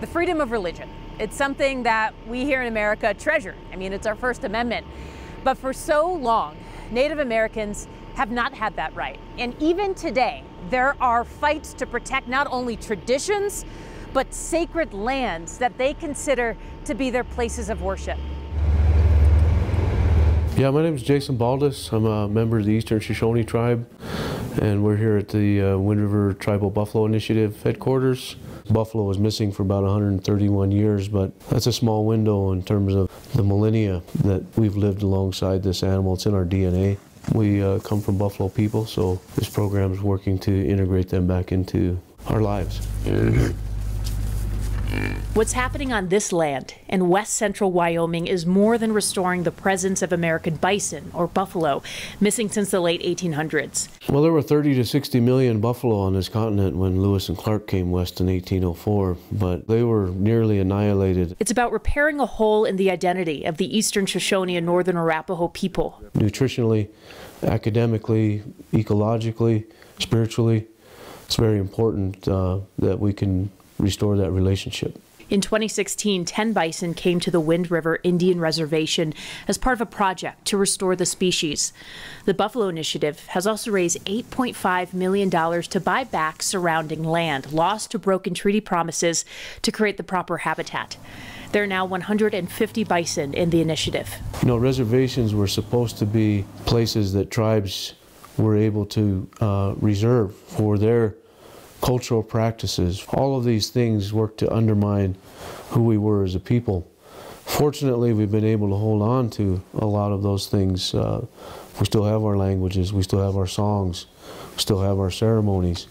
The freedom of religion. It's something that we here in America treasure. I mean, it's our First Amendment. But for so long, Native Americans have not had that right. And even today, there are fights to protect not only traditions, but sacred lands that they consider to be their places of worship. Yeah, my name is Jason Baldus. I'm a member of the Eastern Shoshone Tribe, and we're here at the Wind River Tribal Buffalo Initiative headquarters. Buffalo was missing for about 131 years, but that's a small window in terms of the millennia that we've lived alongside this animal. It's in our DNA. We come from Buffalo people, so this program is working to integrate them back into our lives. What's happening on this land in west central Wyoming is more than restoring the presence of American bison, or buffalo, missing since the late 1800s. Well, there were 30 to 60 million buffalo on this continent when Lewis and Clark came west in 1804, but they were nearly annihilated. It's about repairing a hole in the identity of the Eastern Shoshone and Northern Arapaho people. Nutritionally, academically, ecologically, spiritually, it's very important that we can restore that relationship. In 2016, 10 bison came to the Wind River Indian Reservation as part of a project to restore the species. The Buffalo Initiative has also raised $8.5 million to buy back surrounding land lost to broken treaty promises to create the proper habitat. There are now 150 bison in the initiative. You know, reservations were supposed to be places that tribes were able to reserve for their cultural practices. All of these things work to undermine who we were as a people. Fortunately, we've been able to hold on to a lot of those things. We still have our languages, we still have our songs, we still have our ceremonies.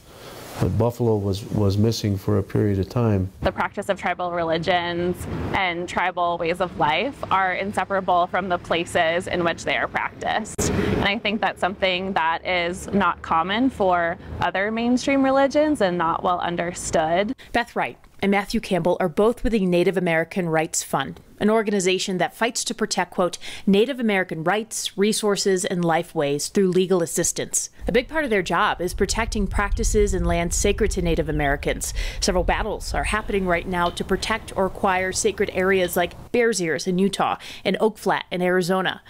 But buffalo was missing for a period of time. The practice of tribal religions and tribal ways of life are inseparable from the places in which they are practiced. And I think that's something that is not common for other mainstream religions and not well understood. Beth Wright and Matthew Campbell are both with the Native American Rights Fund, an organization that fights to protect, quote, Native American rights, resources, and lifeways through legal assistance. A big part of their job is protecting practices and lands sacred to Native Americans. Several battles are happening right now to protect or acquire sacred areas like Bears Ears in Utah and Oak Flat in Arizona.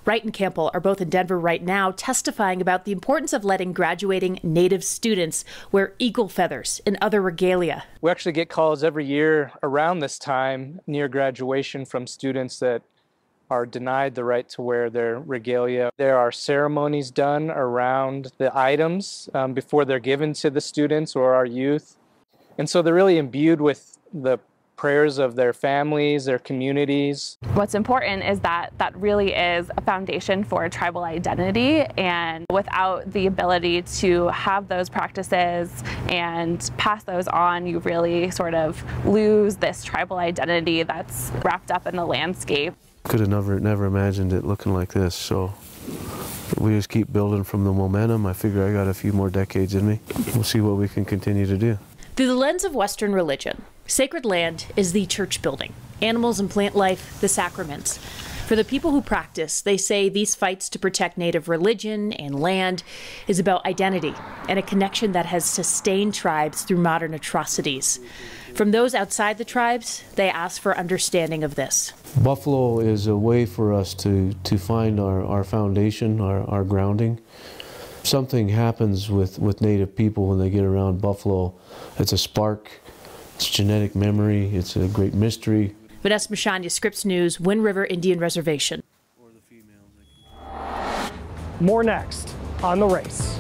Wright and Campbell are both in Denver right now testifying about the importance of letting graduating Native students wear eagle feathers and other regalia. We actually get calls every year around this time near graduation from students that are denied the right to wear their regalia. There are ceremonies done around the items before they're given to the students or our youth. And so they're really imbued with the prayers of their families, their communities. What's important is that that really is a foundation for a tribal identity, and without the ability to have those practices and pass those on, you really sort of lose this tribal identity that's wrapped up in the landscape. Could have never imagined it looking like this, so we just keep building from the momentum. I figure I got a few more decades in me. We'll see what we can continue to do. Through the lens of Western religion, sacred land is the church building, animals and plant life, the sacraments. For the people who practice, they say these fights to protect Native religion and land is about identity and a connection that has sustained tribes through modern atrocities. From those outside the tribes, they ask for understanding of this. Buffalo is a way for us to find our foundation, our grounding. Something happens with Native people when they get around buffalo. It's a spark, it's genetic memory, it's a great mystery. Vanessa Mashanya, Scripps News, Wind River Indian Reservation. More next on The Race.